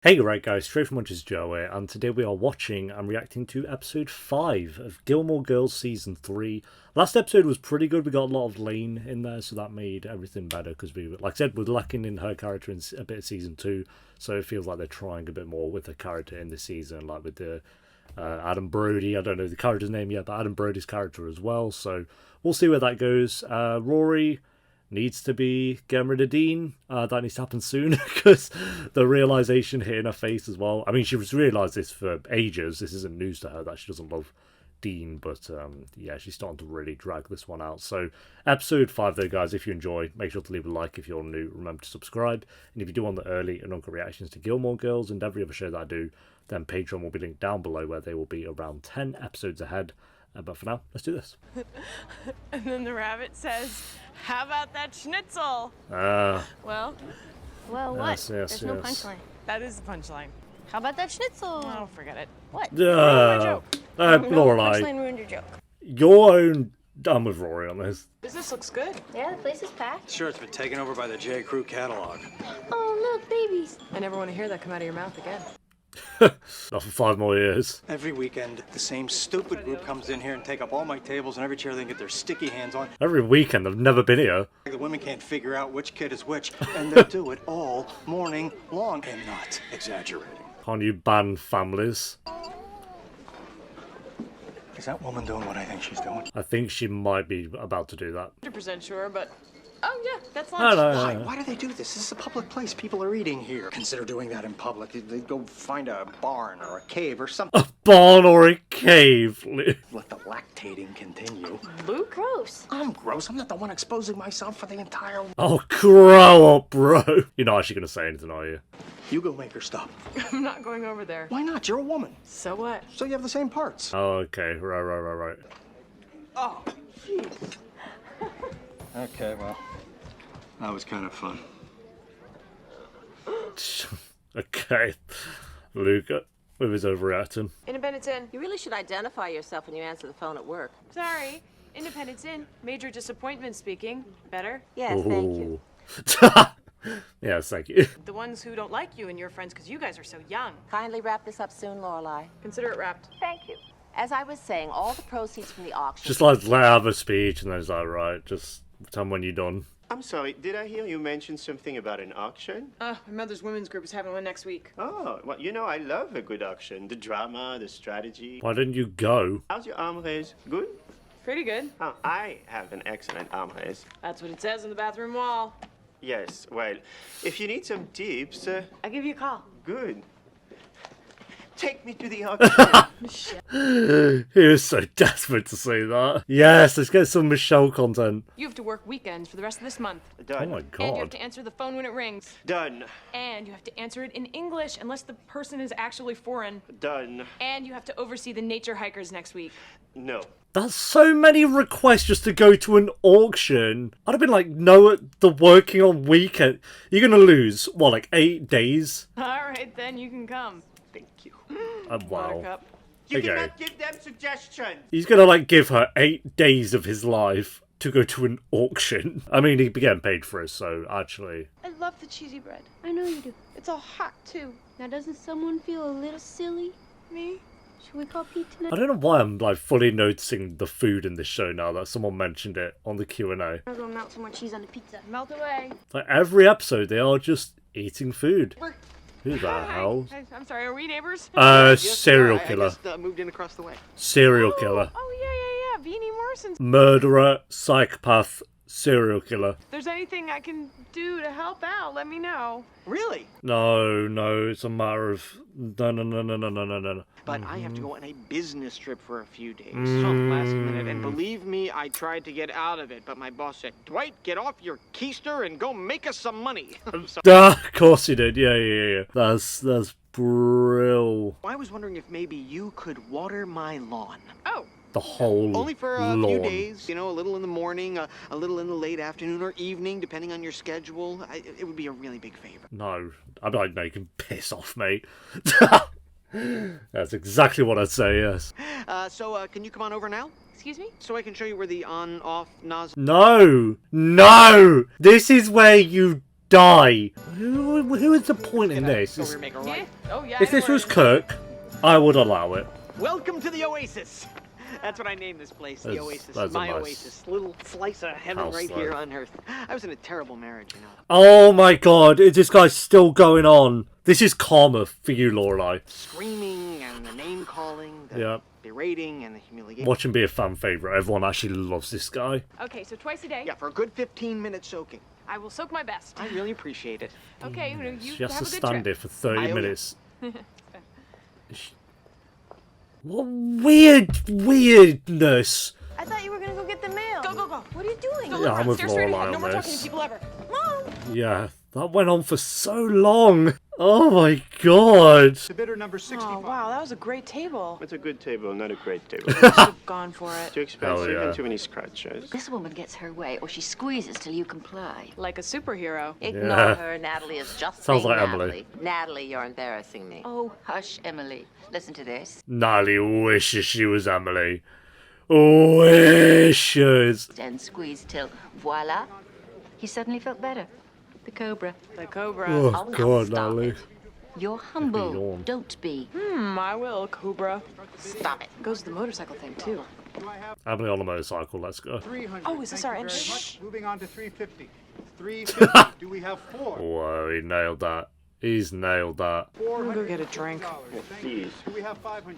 Hey, right guys, straight from Munch's Joe here, and today we are watching and reacting to episode 5 of Gilmore Girls Season 3. Last episode was pretty good, we got a lot of Lane in there, so that made everything better, because we, like I said, we're lacking in her character in a bit of Season 2, so it feels like they're trying a bit more with the character in this season, like with the Adam Brody, I don't know the character's name yet, but Adam Brody's character as well, so we'll see where that goes. Rory needs to be getting rid of Dean. That needs to happen soon because the realization hitting her face as well. I mean, she was realised this for ages. This isn't news to her that she doesn't love Dean, but yeah, she's starting to really drag this one out. So, episode 5 though, guys, if you enjoy, make sure to leave a like. If you're new, remember to subscribe. And if you do want the early and uncut reactions to Gilmore Girls and every other show that I do, then Patreon will be linked down below where they will be around 10 episodes ahead. But for now, let's do this. And then the rabbit says, "How about that schnitzel?" Well, what? yes, There's no yes. punchline. That is the punchline. How about that schnitzel? Oh, forget it. What? Lorelai, Punchline ruined your joke. your own. I'm with Rory on this. Business looks good. Yeah, the place is packed. Sure, it's been taken over by the J. Crew catalog. Oh, look, babies. I never want to hear that come out of your mouth again. Not for 5 more years. Every weekend, the same stupid group comes in here and take up all my tables and every chair they can get their sticky hands on. Every weekend, I've never been here. The women can't figure out which kid is which, and they'll do it all morning long. I'm not exaggerating. Can't you ban families? Is that woman doing what I think she's doing? I think she might be about to do that. 100% sure, but oh yeah, that's No, lunch. no. Why do they do this? This is a public place. People are eating here. Consider doing that in public. They'd go find a barn or a cave or something. A barn or a cave? Let the lactating continue. Luke? Gross. I'm gross. I'm not the one exposing myself for the entire... Oh, grow up, bro. You're not actually going to say anything, are you? You go make her stop. I'm not going over there. Why not? You're a woman. So what? So you have the same parts. Oh, okay. Right. Oh, jeez. Okay, well, that was kind of fun. Okay. Luke with his overreacting. Independence in. You really should identify yourself when you answer the phone at work. Sorry. Independence in. Major disappointment speaking. Better? Yes, thank you. Yes, thank you. The ones who don't like you and your friends because you guys are so young. Kindly wrap this up soon, Lorelai. Consider it wrapped. Thank you. As I was saying, all the proceeds from the auction... Just like let her have a speech and then it's like, right, just tell me when you're done. I'm sorry, did I hear you mention something about an auction? My mother's women's group is having one next week. Oh, well, you know, I love a good auction. The drama, the strategy. Why didn't you go? How's your arm raise? Good? Pretty good. Oh, I have an excellent arm raise. That's what it says on the bathroom wall. Yes, well, if you need some tips, I'll give you a call. good. Take me to the auction. He was so desperate to say that. Yes, let's get some Michelle content. You have to work weekends for the rest of this month. Oh Done. my And you have god. to answer the phone when it rings. Done. And you have to answer it in English unless the person is actually foreign. Done. And you have to oversee the nature hikers next week. No. That's so many requests just to go to an auction. I'd have been like, no, the working on weekend. You're gonna lose, what, like 8 days? All right, then you can come. Thank you. Wow. Buttercup. You Okay. cannot give them suggestions. He's gonna like give her 8 days of his life to go to an auction. I mean, he'd be getting paid for it, so actually. I love the cheesy bread. I know you do. It's all hot, too. Now, doesn't someone feel a little silly? Me? Should we call Pete tonight? I don't know why I'm like fully noticing the food in this show now that someone mentioned it on the Q&A. I'm gonna melt some more cheese on the pizza. Melt away. Like every episode, they are just eating food. Who the hell? I'm sorry, are we neighbors? Serial killer. I just moved in across the way. Serial killer. Oh, yeah. Beanie Morrison's. Murderer, psychopath, serial killer. If there's anything I can do to help out, let me know. Really? No, it's a matter of no. But I have to go on a business trip for a few days. So last minute, and believe me, I tried to get out of it, but my boss said, "Dwight, get off your keister and go make us some money." So Ah, of course you did. Yeah. That's brill. I was wondering if maybe you could water my lawn. Oh, The whole Only for a lawn. few days, you know, a little in the morning, a little in the late afternoon or evening, depending on your schedule. It would be a really big favor. No, I'm like, no, you can piss off, mate. That's exactly what I'd say, yes. So can you come on over now? excuse me? So I can show you where the on-off nozzle... No! This is where you die. Who is the point in this? Over here, make a right. Oh, yeah. If this was Kirk, I would allow it. Welcome to the Oasis. That's what I named this place, the Oasis. That's a My nice Oasis. Little slice of heaven house right there. here on Earth. I was in a terrible marriage, you know. Oh my god, is this guy still going on? This is karma for you, Lorelai. Screaming and the name calling, the Yeah. berating and the humiliation. Watch him be a fan favourite. Everyone actually loves this guy. Okay, so twice a day. Yeah, for a good 15-minute soaking. I will soak my best. I really appreciate it. Okay, you She has have to a good stand trip. there for 30 I owe you. minutes. What weirdness. I thought you were gonna go get the mail. Go, go, go. What are you doing? Go, Yeah, I'm run, with stare straight Lorelai ahead. No on more talking this. to people ever. Mom. Yeah, that went on for so long. Oh my god. The bidder number 65. Oh, wow, that was a great table. It's a good table, not a great table. I should have gone for it. Too expensive yeah. and too many scratches. This woman gets her way, or she squeezes till you comply. Like a superhero. Ignore Yeah. her. Natalie is just Sounds being like Emily. Natalie. Natalie, you're embarrassing me. Oh, hush, Emily. Listen to this. Natalie wishes she was Emily. Wishes. And squeeze till voila. He suddenly felt better. The cobra. The cobra. Oh now god, stop Natalie. it. You're humble. yawn. Don't be. I will, cobra. Stop it. Goes the motorcycle thing, too. Emily on a motorcycle, let's go. 300. Oh, is this our Thank you end? very Shh. much. Moving on to 350. 350. Do we have 4? Whoa, he nailed that. He's nailed that. We'll go get a drink. Thank you. Do we have 500?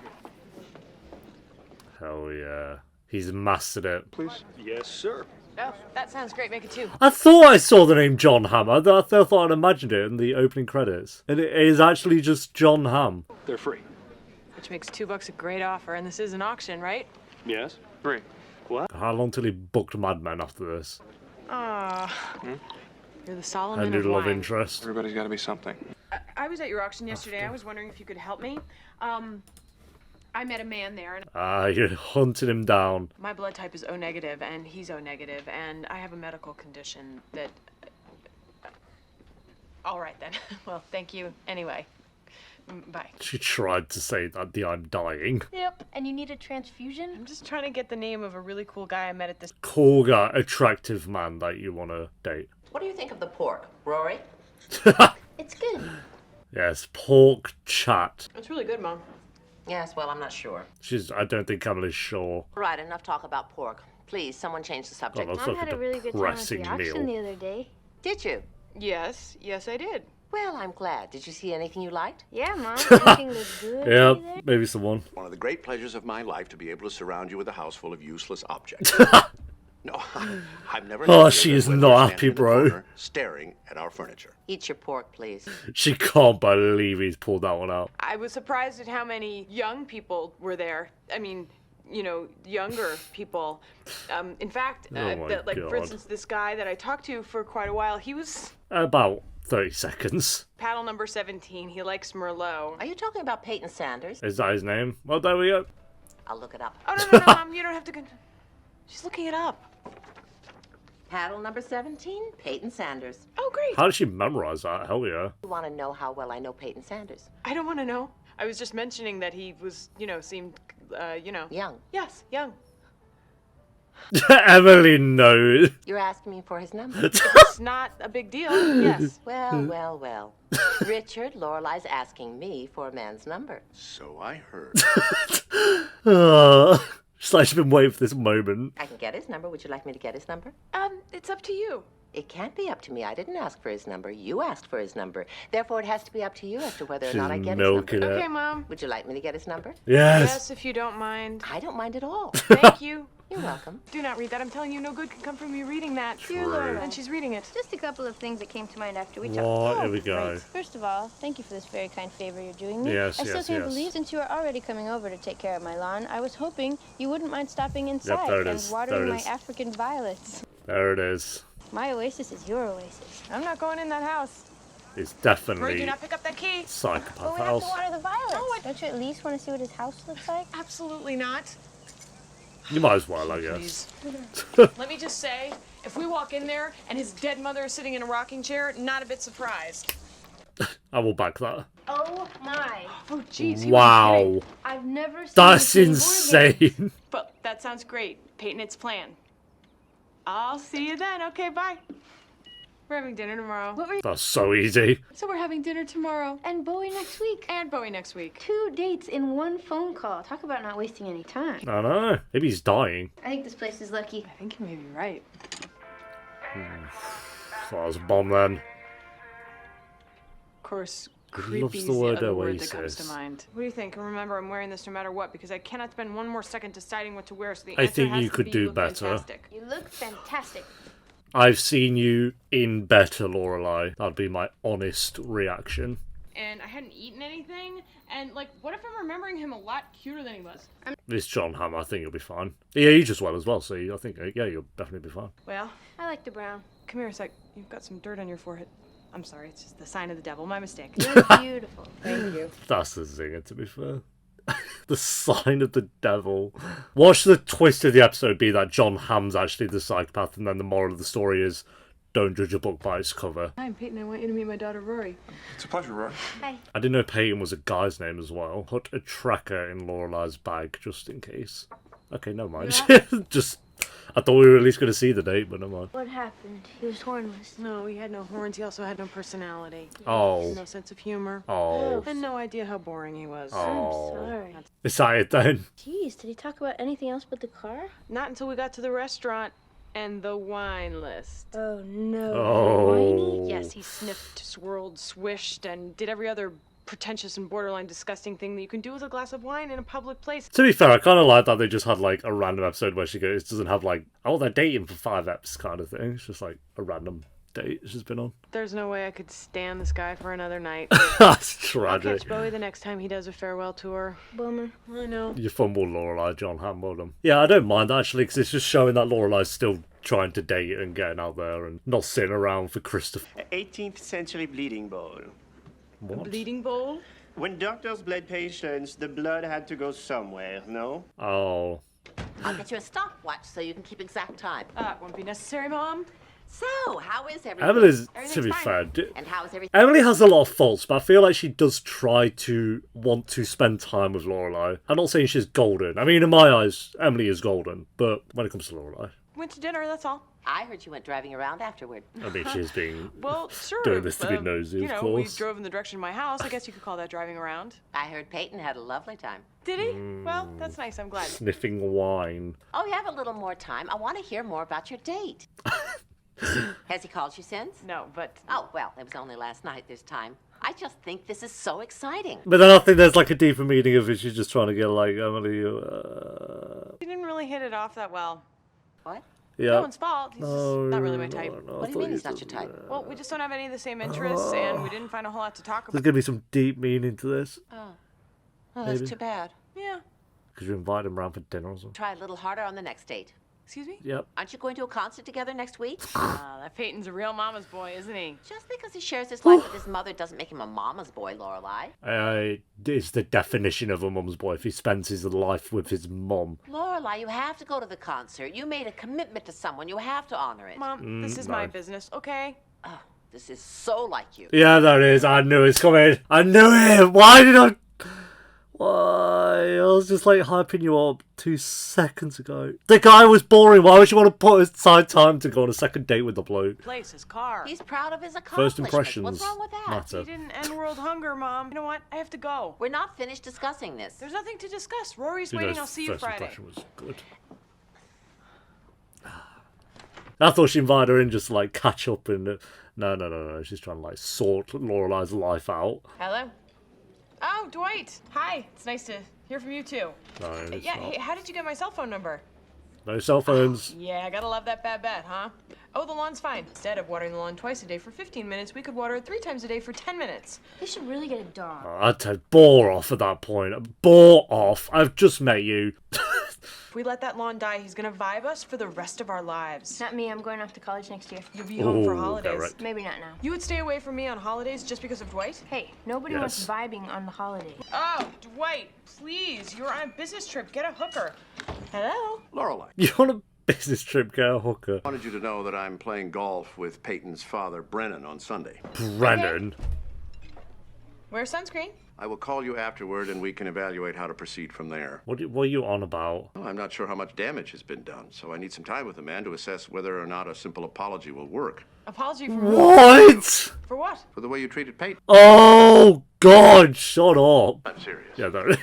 Hell yeah. He's mastered it. Please? Yes, sir. Oh, that sounds great. Make it 2. I thought I saw the name John Hamm. I thought I'd imagined it in the opening credits. And it is actually just John Hamm. They're free. Which makes $2 a great offer, and this is an auction, right? Yes? Free. What? How long till he booked Mad Men after this? You're the A Solomon new of love wine. interest. Everybody's got to be something. I was at your auction yesterday. I was wondering if you could help me. I met a man there, and You're hunting him down. my blood type is O negative, and he's O negative, and I have a medical condition that... All right, then. Well, thank you anyway. Bye. She tried to say that I'm dying. Yep. And you need a transfusion? I'm just trying to get the name of a really cool guy I met at this... Cool guy, attractive man that you want to date. What do you think of the pork, Rory? It's good. Yes, pork chat. It's really good, Mom. Yes, well, I'm not sure. I don't think Emily's sure. Right, enough talk about pork. Please, someone change the subject. God, that's Mom like had a a really good time at depressing the auction meal. the other day. Did you? Yes, I did. Well, I'm glad. Did you see anything you liked? Yeah, Mom. Everything looked good. Yeah, over there. maybe someone. One of the great pleasures of my life to be able to surround you with a house full of useless objects. No, I've never. Oh, happier she than is when not we're happy, standing in the bro. corner Staring at our furniture. Eat your pork, please. She can't believe he's pulled that one out. I was surprised at how many young people were there. I mean, younger people. In fact, Oh my for God. instance, this guy that I talked to for quite a while, he was About 30 seconds. paddle number 17. He likes Merlot. Are you talking about Peyton Sanders? Is that his name? Well, there we go. I'll look it up. Oh, no, Mom, you don't have to... She's looking it up. Paddle number 17, Peyton Sanders. Oh, great. How did she memorize that? Hell yeah. You want to know how well I know Peyton Sanders? I don't want to know. I was just mentioning that he was, seemed, Young. Yes, young. Emily knows. You're asking me for his number. It's not a big deal. Yes. Well. Richard, Lorelai's asking me for a man's number. So I heard. She's like she's been waiting for this moment. I can get his number. Would you like me to get his number? It's up to you. It can't be up to me. I didn't ask for his number. You asked for his number. Therefore, it has to be up to you as to whether or She's not I get his milking number. it. Okay, Mom. Would you like me to get his number? Yes. Yes, if you don't mind. I don't mind at all. Thank you. You're welcome. Do not read that. I'm telling you, no good can come from you reading that. Dear Lorelai. And she's reading it. Just a couple of things that came to mind after we talked. What? Here we go. Great. First of all, thank you for this very kind favor you're doing me. Yes, I still yes, can't yes. believe, since you are already coming over to take care of my lawn, I was hoping you wouldn't mind stopping inside there it and is. watering There it my is. African violets. There it is. My oasis is your oasis. I'm not going in that house. It's Rory, definitely do not pick up that key. But psychopath we have house. to water the violets. Don't you at least want to see what his house looks like? Absolutely not. You might as well, I guess. Please. Let me just say, if we walk in there and his dead mother is sitting in a rocking chair, not a bit surprised. I will back that. Oh my. Oh, jeez. Wow. I've never seen That's this many board games. insane. But that sounds great. Peyton, it's planned. I'll see you then. Okay, bye. We're having dinner tomorrow. What were That's so easy. So we're having dinner tomorrow. And Bowie next week. And Bowie next week. 2 dates in 1 phone call. Talk about not wasting any time. I know. Maybe he's dying. I think this place is lucky. I think you may be right. So that was a bomb then. Of course, He creepy loves is the the word other word that comes to Oasis. mind. What do you think? And remember, I'm wearing this no matter what because I cannot spend one more second deciding what to wear. So the I answer think has you to could be do look better. Fantastic. You look fantastic. I've seen you in better, Lorelai. That'd be my honest reaction. And I hadn't eaten anything. And like, what if I'm remembering him a lot cuter than he was? It's John Hamm. I think you'll be fine. He ages well as well, so I think, yeah, you'll definitely be fine. Well, I like the brown. come here a sec. You've got some dirt on your forehead. I'm sorry, it's just the sign of the devil. My mistake. You're beautiful. Thank you. That's the zinger, to be fair. The sign of the devil. Watch the twist of the episode be that John Hamm's actually the psychopath, and then the moral of the story is don't judge a book by its cover. Hi, I'm Peyton. I want you to meet my daughter, Rory. It's a pleasure, Rory. Hi. I didn't know Peyton was a guy's name as well. Put a tracker in Lorelai's bag just in case. Okay, no mind. Just, I thought we were at least going to see the date, but never mind. What happened? He was hornless. No, he had no horns. He also had no personality. Oh. No sense of humor. Oh. And no idea how boring he was. Oh. I'm sorry. Is that it then? Jeez, did he talk about anything else but the car? Not until we got to the restaurant and the wine list. Oh no. Oh. Whiny? Yes, he sniffed, swirled, swished, and did every other pretentious and borderline disgusting thing that you can do with a glass of wine in a public place. To be fair, I kind of like that they just had like a random episode where she goes, doesn't have like, oh, they're dating for 5 eps kind of thing. It's just like a random date she's been on. There's no way I could stand this guy for another night. That's I'll tragic. catch Bowie the next time he does a farewell tour. Bummer. I know. You fumbled Lorelai, John Hamm, well done. Yeah, I don't mind actually, because it's just showing that Lorelai's still trying to date and getting out there and not sitting around for Christopher. 18th century bleeding bowl. What? Bleeding bowl? When doctors bled patients, the blood had to go somewhere, no? Oh. I'll get you a stopwatch so you can keep exact time. Won't be necessary, Mom. So, how is everything? Emily's, to Everything's be fine. fair, And how is everything? Emily has a lot of faults, but I feel like she does try to want to spend time with Lorelai. I'm not saying she's golden. I mean, in my eyes, Emily is golden, but when it comes to Lorelai, Went to dinner, that's all. I heard you went driving around afterward. I mean, she's being Well, sure. doing this to be nosy, you of know, course. we drove in the direction of my house. I guess you could call that driving around. I heard Peyton had a lovely time. Did he? Well, that's nice. I'm glad. sniffing wine. Oh, you have a little more time. I want to hear more about your date. Has he called you since? No, but Oh, well, it was only last night. There's time. I just think this is so exciting. But then I think there's like a deeper meaning of it. She's just trying to get like Emily. he didn't really hit it off that well. What? Yeah. No one's fault. He's just not really my type. No, What do you mean he's not your type? Well, we just don't have any of the same interests, and we didn't find a whole lot to talk There's about. gonna be some deep meaning to this Oh, that's Maybe. too bad. Yeah. because you invite him round for dinner or something. Try a little harder on the next date. Excuse me? Yep. Aren't you going to a concert together next week? That Peyton's a real mama's boy, isn't he? Just because he shares his life with his mother doesn't make him a mama's boy, Lorelai. It's the definition of a mum's boy if he spends his life with his mum. Lorelai, you have to go to the concert. You made a commitment to someone. You have to honor it. Mom, this is no. my business, okay? Oh, this is so like you. Yeah, there it is. I knew it's coming. I knew it. Why did I? Why? I was just like hyping you up 2 seconds ago. The guy was boring. Why would you want to put aside time to go on a second date with the bloke? Place, his car. He's proud of his First accomplishments. impressions What's wrong with that? matter. He didn't end world hunger, Mom. You know what? I have to go. We're not finished discussing this. There's nothing to discuss. Rory's Dude, waiting. that I'll see you first Friday. impression was good. I thought she invited her in just to like catch up and no. She's trying to like sort Lorelai's life out. Hello? Oh, Dwight. Hi. It's nice to hear from you, too. No, it's Yeah, not. hey, how did you get my cell phone number? No cell phones. Yeah, I gotta love that bad bet, huh? Oh, the lawn's fine. Instead of watering the lawn twice a day for 15 minutes, we could water it 3 times a day for 10 minutes. They should really get a dog. I'd say bore off at that point. Bore off. I've just met you. If we let that lawn die, he's gonna vibe us for the rest of our lives. Not me. I'm going off to college next year. You'll be home for Ooh, holidays. direct. Maybe not now. You would stay away from me on holidays just because of Dwight? Hey, nobody wants vibing on the holiday. Oh, Dwight, please. You're on a business trip. Get a hooker. Hello? Lorelai, You on a business trip, get a hooker. I wanted you to know that I'm playing golf with Peyton's father, Brennan, on Sunday. Brennan. Wear sunscreen. I will call you afterward and we can evaluate how to proceed from there. What are you on about? Well, I'm not sure how much damage has been done, so I need some time with the man to assess whether or not a simple apology will work. Apology for What? For what? For the way you treated Peyton. Oh, God, shut up. I'm serious. Yeah, no.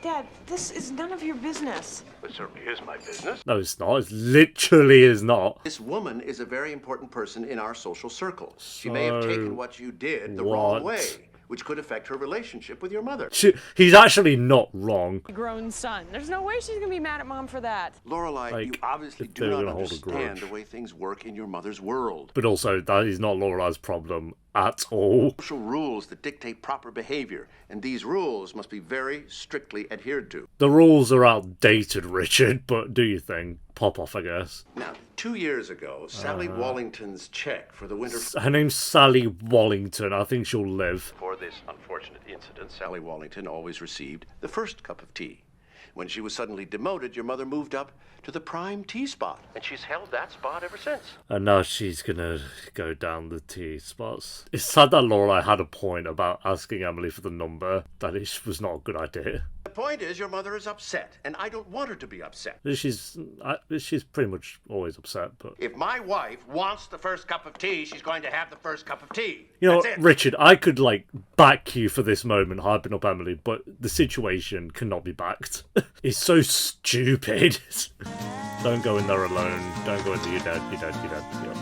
Dad, this is none of your business. It certainly is my business. No, it's not. It literally is not. This woman is a very important person in our social circle. She may have taken what you did the wrong what? way, which could affect her relationship with your mother. He's actually not wrong. Grown son. There's no way she's gonna be mad at Mom for that. Lorelai, Like, you obviously if do they're not gonna hold a understand grudge. the way things work in your mother's world. But also, that is not Lorelai's problem at all. Social rules that dictate proper behavior, and these rules must be very strictly adhered to. The rules are outdated, Richard, but do your thing. Pop off, I guess. Now, 2 years ago, Sally Wallington's check for the winter... Her name's Sally Wallington. I think she'll live. For this unfortunate incident, Sally Wallington always received the first cup of tea. When she was suddenly demoted, your mother moved up to the prime tea spot, and she's held that spot ever since. And now she's gonna go down the tea spots. It's sad that Lorelai had a point about asking Emily for the number. That was not a good idea. The point is, your mother is upset, and I don't want her to be upset. She's pretty much always upset, but... If my wife wants the first cup of tea, she's going to have the first cup of tea. You know That's what, it. Richard, I could, like, back you for this moment, hyping up Emily, but the situation cannot be backed. It's so stupid. Don't go in there alone. Don't go in there, you're dead, you're dead, you're dead. Yeah.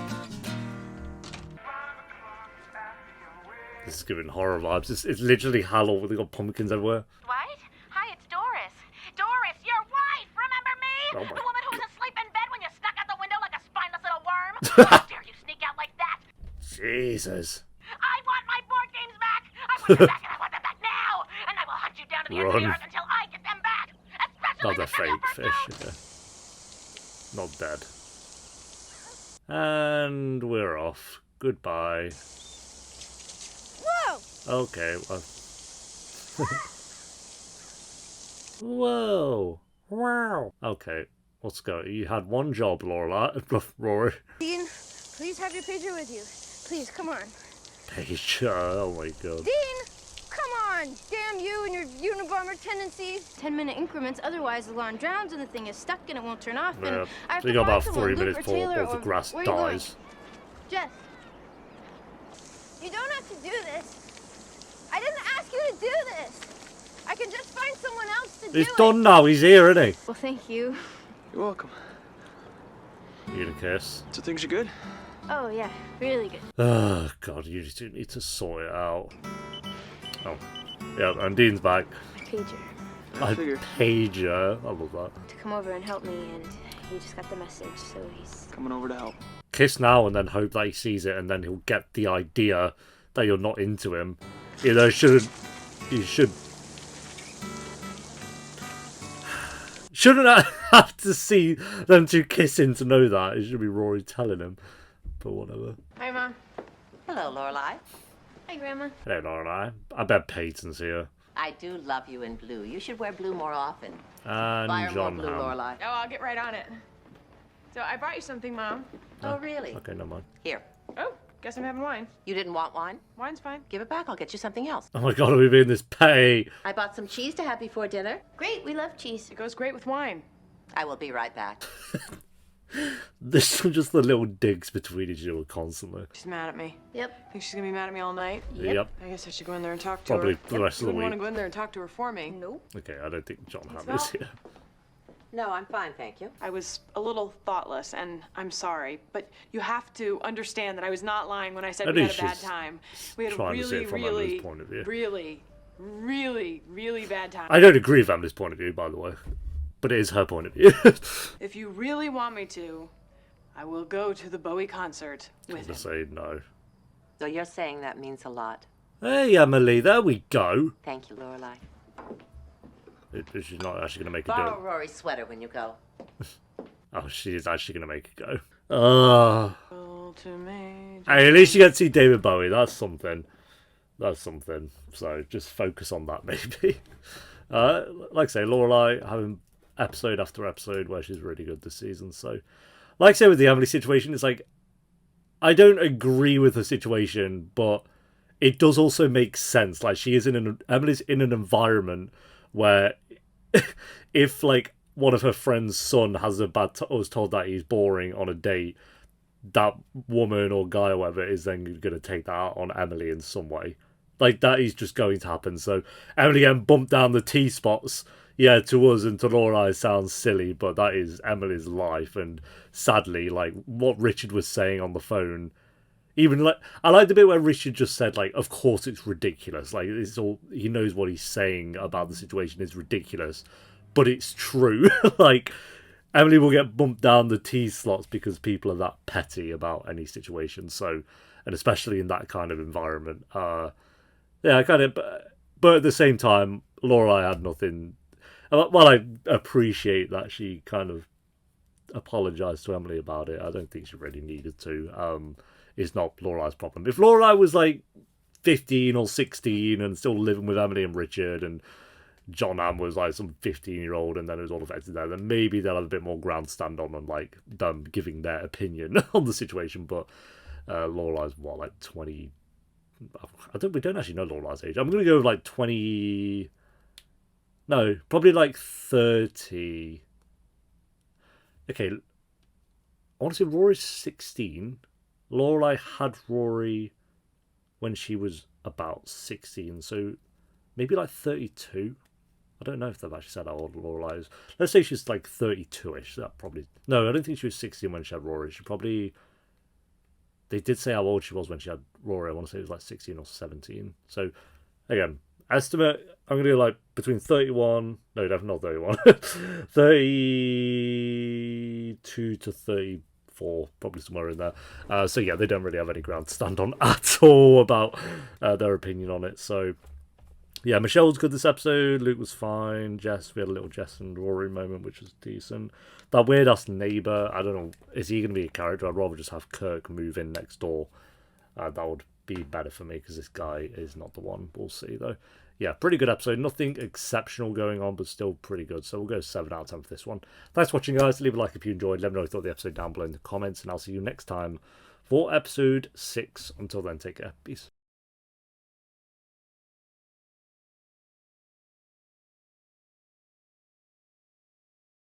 This is giving horror vibes. It's literally Halloween. They've got pumpkins everywhere. Dwight? Hi, it's Doris. Doris, your wife! Remember me? Oh my The woman who was asleep in bed when you snuck out the window like a spineless little worm? How dare you sneak out like that? Jesus. I want my board games back! I want them back and I want them back now! And I will hunt you down to the ends of the Run. earth until I get them back! Especially Not the a fake fish. Yeah. Not dead. And we're off. Goodbye. Whoa! Okay, well. Whoa! Wow! Okay, let's go. You had one job, Lorelai. Rory. Dean, please have your pager with you. Please, come on. Paige. Oh my god. Dean! Come on! Damn you and your Unabomber tendencies. 10-minute increments, otherwise the alarm drowns and the thing is stuck and it won't turn off. Yeah. And I have So you to got find about someone, 3 Luke minutes or before Taylor, all the or grass where are you going? dies. Jess, you don't have to do this. I didn't ask you to do this. I can just find someone else to do He's it. done now, he's here, isn't he? Well, thank you. You're welcome. You need a kiss. So things are good? Oh, yeah, really good. Oh god, you just need to sort it out. Oh. Yeah, and Dean's back. Pager. I figured. Pager. I love that. To come over and help me, and he just got the message, so he's... Coming over to help. Kiss now and then hope that he sees it and then he'll get the idea that you're not into him. You know, shouldn't I have to see them two kissing to know that? It should be Rory telling him. But whatever. Hi, Mom. Hello, Lorelai. Hi, Grandma. Hey, Lorelai. I bet Peyton's here. I do love you in blue. You should wear blue more often. And Buy her more John blue, Hamm. Lorelai. Oh, I'll get right on it. So I brought you something, Mom. Oh, really? Okay, never mind. Here. Oh, guess I'm having wine. You didn't want wine? Wine's fine. Give it back. I'll get you something else. Oh my god, are we being this petty? I bought some cheese to have before dinner. Great, we love cheese. It goes great with wine. I will be right back. This is just the little digs between each other constantly. She's mad at me. Yep. Think she's gonna be mad at me all night? Yep. I guess I should go in there and talk to Probably her. the rest of You the wouldn't want to week. go in there and talk to her for me. Nope. Okay, I don't think John Hamm Well- is here. No, I'm fine, thank you. I was a little thoughtless, and I'm sorry, but you have to understand that I was not lying when I said I we had think a bad she's time. We had a trying to see really, it from Emily's really, point of view. really bad time. I don't agree with Emily's point of view, by the way. But it is her point of view. If you really want me to, I will go to the Bowie concert with him. Just say no. So you're saying that means a lot. Hey, Emily, there we go. Thank you, Lorelai. She's not actually going to make it do Borrow it. Rory's sweater when you go. Oh, she is actually going to make it go. Ultimate. Hey, at least you get to see David Bowie. That's something. That's something. So just focus on that, maybe. Like I say, Lorelai having episode after episode where she's really good this season. So, like I say with the Emily situation, it's like, I don't agree with the situation, but it does also make sense. Like, Emily's in an environment where if, like, one of her friend's son has a bad was told that he's boring on a date, that woman or guy or whatever is then going to take that out on Emily in some way. Like, that is just going to happen. So Emily getting bumped down the T-spots, yeah, to us and to Lorelai sounds silly, but that is Emily's life. And sadly, like, what Richard was saying on the phone, even like, I like the bit where Richard just said, like, of course it's ridiculous. Like, it's all, he knows what he's saying about the situation is ridiculous, but it's true. Like, Emily will get bumped down the T slots because people are that petty about any situation. So, and especially in that kind of environment. Yeah, kind of, but at the same time, Lorelai had nothing. Well, I appreciate that she kind of apologised to Emily about it. I don't think she really needed to. It's not Lorelai's problem. If Lorelai was like 15 or 16 and still living with Emily and Richard, and John Hamm was like some 15-year-old and then it was all affected there, then maybe they'll have a bit more ground to stand on and like them giving their opinion on the situation. But Lorelai's what, like 20? We don't actually know Lorelai's age. I'm gonna go with like 20. No, probably like 30. Okay, I want to say Rory's 16. Lorelai had Rory when she was about 16, so maybe like 32. I don't know if they've actually said how old Lorelai is. Let's say she's like 32-ish. That probably... No, I don't think she was 16 when she had Rory. She probably... They did say how old she was when she had Rory. I want to say it was like 16 or 17. So, again, estimate, I'm going to go like between 31... No, definitely not 31. 32 to 34, probably somewhere in there. So, yeah, they don't really have any ground to stand on at all about their opinion on it. So... Yeah, Michelle was good this episode. Luke was fine. Jess, we had a little Jess and Rory moment, which was decent. That weird-ass neighbour, I don't know, is he going to be a character? I'd rather just have Kirk move in next door. That would be better for me, because this guy is not the one. We'll see, though. Yeah, pretty good episode. Nothing exceptional going on, but still pretty good. So we'll go 7 out of 10 for this one. Thanks for watching, guys. Leave a like if you enjoyed. Let me know what you thought of the episode down below in the comments, and I'll see you next time for episode 6. Until then, take care. Peace.